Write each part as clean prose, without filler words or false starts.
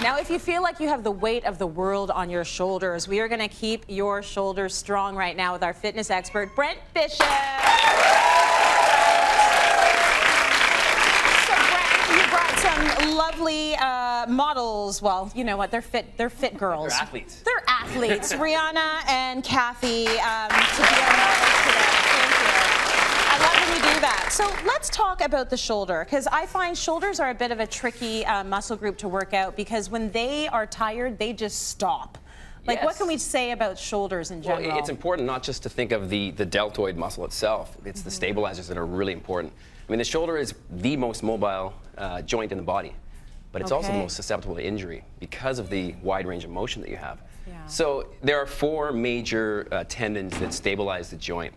Now, if you feel like you have the weight of the world on your shoulders, we are going to keep your shoulders strong right now with our fitness expert, Brent Bishop. So, Brent, you brought some lovely models. Well, you know what? They're fit girls. They're athletes. They're athletes. Rihanna and Kathy to be our models today. Thank you. I love when you do that. So let's talk about the shoulder, because I find shoulders are a bit of a tricky muscle group to work out, because when they are tired, they just stop. Like, yes. What can we say about shoulders in general? Well, it's important not just to think of the deltoid muscle itself. It's the stabilizers that are really important. I mean, the shoulder is the most mobile joint in the body, but it's also the most susceptible to injury because of the wide range of motion that you have. Yeah. So there are 4 major tendons that stabilize the joint.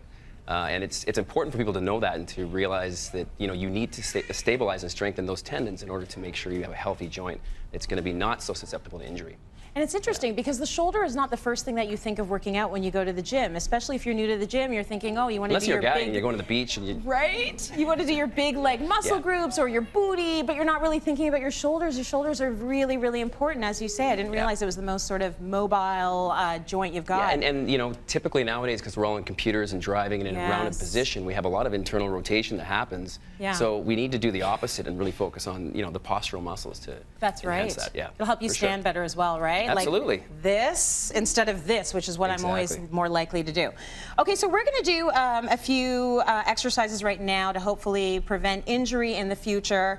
And it's important for people to know that and to realize that you need to stabilize and strengthen those tendons in order to make sure you have a healthy joint that's going to be not so susceptible to injury. And it's interesting because the shoulder is not the first thing that you think of working out when you go to the gym, especially if you're new to the gym. You're thinking, oh, you want to do your big... Unless you're a guy and you're going to the beach and you... Right? You want to do your big leg muscle groups or your booty, but you're not really thinking about your shoulders. Your shoulders are really, really important, as you say. I didn't realize it was the most sort of mobile joint you've got. Yeah, and typically nowadays, because we're all on computers and driving and in a rounded position, we have a lot of internal rotation that happens. Yeah. So we need to do the opposite and really focus on, the postural muscles to enhance that. Yeah, it'll help you stand better as well, right? Absolutely. Like this instead of this, which is what I'm always more likely to do. Okay, so we're going to do a few exercises right now to hopefully prevent injury in the future.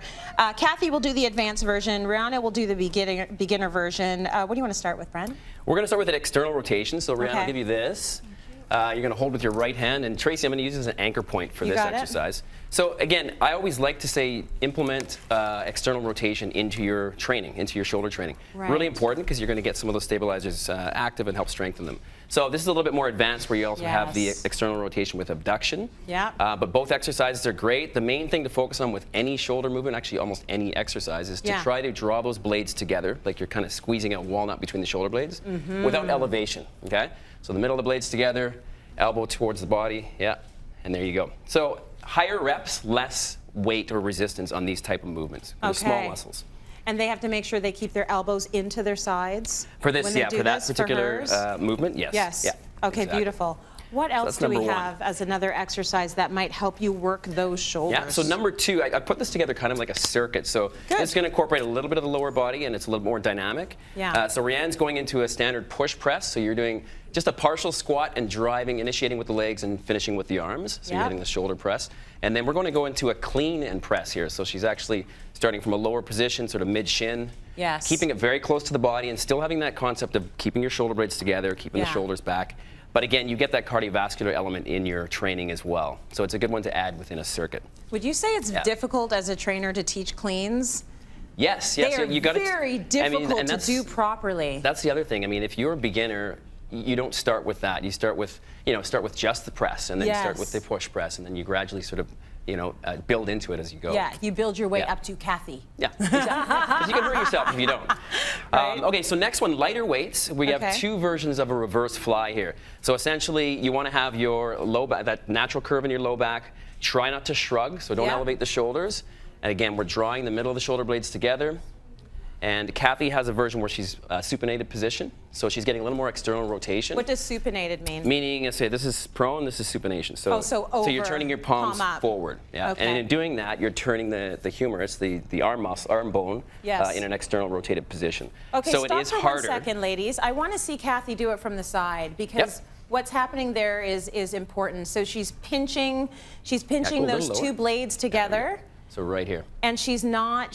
Kathy will do the advanced version. Rihanna will do the beginner version. What do you want to start with, Brent? We're going to start with an external rotation. So Rihanna will give you this. You're going to hold with your right hand, and Tracy, I'm going to use as an anchor point for this exercise. So again, I always like to say implement external rotation into your training, into your shoulder training. Right. Really important because you're going to get some of those stabilizers active and help strengthen them. So this is a little bit more advanced where you also have the external rotation with abduction. Yeah. But both exercises are great. The main thing to focus on with any shoulder movement, actually almost any exercise, is to try to draw those blades together, like you're kind of squeezing a walnut between the shoulder blades, without elevation, okay? So the middle of the blades together, elbow towards the body, and there you go. So higher reps, less weight or resistance on these type of movements, with small muscles. And they have to make sure they keep their elbows into their sides? For this, for that particular movement, yes. Yes. Yeah, okay, beautiful. What else do we have as another exercise that might help you work those shoulders? Yeah, so number 2, I put this together kind of like a circuit. So it's going to incorporate a little bit of the lower body, and it's a little more dynamic. Yeah. So Rianne's going into a standard push press. So you're doing just a partial squat and driving, initiating with the legs and finishing with the arms. So you're hitting the shoulder press. And then we're going to go into a clean and press here. So she's actually starting from a lower position, sort of mid-shin. Yes. Keeping it very close to the body and still having that concept of keeping your shoulder blades together, keeping the shoulders back. But again, you get that cardiovascular element in your training as well. So it's a good one to add within a circuit. Would you say it's difficult as a trainer to teach cleans? Yes, yes. They are very difficult to do properly. That's the other thing. I mean, if you're a beginner, you don't start with that. You start with, just the press, and then you start with the push press, and then you gradually sort of, build into it as you go. Yeah, you build your way up to Kathy. Yeah, exactly. Because you can hurt yourself if you don't. Okay, so next one, lighter weights. We have 2 versions of a reverse fly here. So essentially, you want to have your low back, that natural curve in your low back. Try not to shrug, so don't elevate the shoulders. And again, we're drawing the middle of the shoulder blades together. And Kathy has a version where she's supinated position, so she's getting a little more external rotation. What does supinated mean? Meaning, say this is prone, this is supination. So, so you're turning your palms forward. Yeah. Okay. And in doing that, you're turning the humerus, the arm bone, in an external rotated position. Okay, so stop it is for harder. 1 second, ladies. I want to see Kathy do it from the side because what's happening there is important. So she's pinching those 2 blades together. So right here. And she's not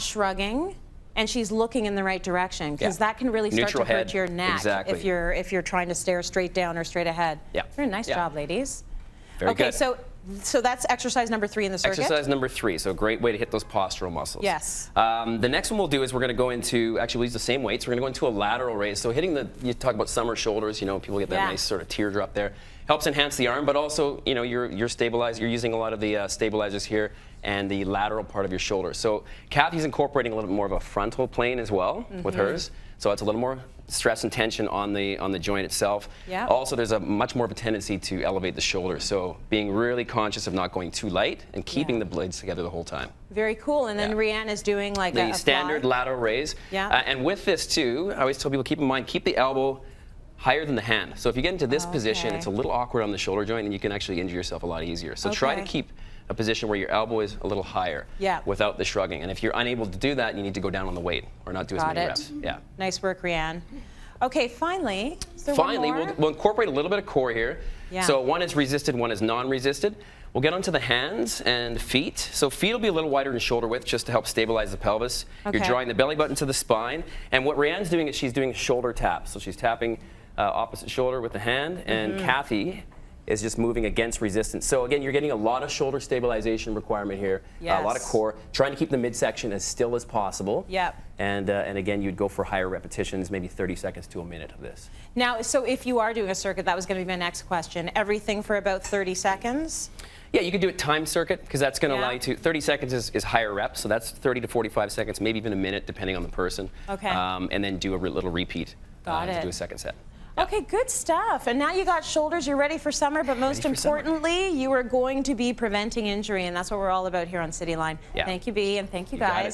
shrugging. And she's looking in the right direction, because that can really start to hurt your neck if you're trying to stare straight down or straight ahead. Yeah. Very nice job, ladies. Very good. So that's exercise number 3 in the circuit. Exercise number 3. So a great way to hit those postural muscles. Yes. The next one we'll do is we're going to go into, actually we'll use the same weights. We're going to go into a lateral raise. So hitting you talk about summer shoulders, people get that nice sort of teardrop there. Helps enhance the arm, but also, you're stabilized. You're using a lot of the stabilizers here. and the lateral part of your shoulder. So Kathy's incorporating a little bit more of a frontal plane as well with hers. So it's a little more stress and tension on the joint itself. Yeah. Also, there's a much more of a tendency to elevate the shoulder. So being really conscious of not going too light and keeping the blades together the whole time. Very cool. And then Rianne is doing like the a standard fly. lateral raise. Yeah. And with this too, I always tell people, keep in mind, keep the elbow higher than the hand. So if you get into this position, it's a little awkward on the shoulder joint and you can actually injure yourself a lot easier. So try to keep a position where your elbow is a little higher without the shrugging. And if you're unable to do that, you need to go down on the weight or not do as many reps. Yeah. Nice work, Rianne. Okay, finally, we'll incorporate a little bit of core here. Yeah. So one is resisted, one is non-resisted. We'll get onto the hands and feet. So feet will be a little wider than shoulder width just to help stabilize the pelvis. You're drawing the belly button to the spine. And what Rianne's doing is she's doing shoulder taps. So she's tapping opposite shoulder with the hand, and Kathy is just moving against resistance. So again, you're getting a lot of shoulder stabilization requirement here, a lot of core, trying to keep the midsection as still as possible. Yep. And again, you'd go for higher repetitions, maybe 30 seconds to a minute of this. Now, so if you are doing a circuit, that was going to be my next question, everything for about 30 seconds? Yeah, you could do a time circuit because that's going to allow you to, 30 seconds is higher reps, so that's 30 to 45 seconds, maybe even a minute depending on the person. Okay. And then do a little repeat to do a second set. Okay, good stuff. And now you got shoulders, you're ready for summer, but most importantly, you are going to be preventing injury, and that's what we're all about here on Cityline. Yeah. Thank you, B, and thank you guys.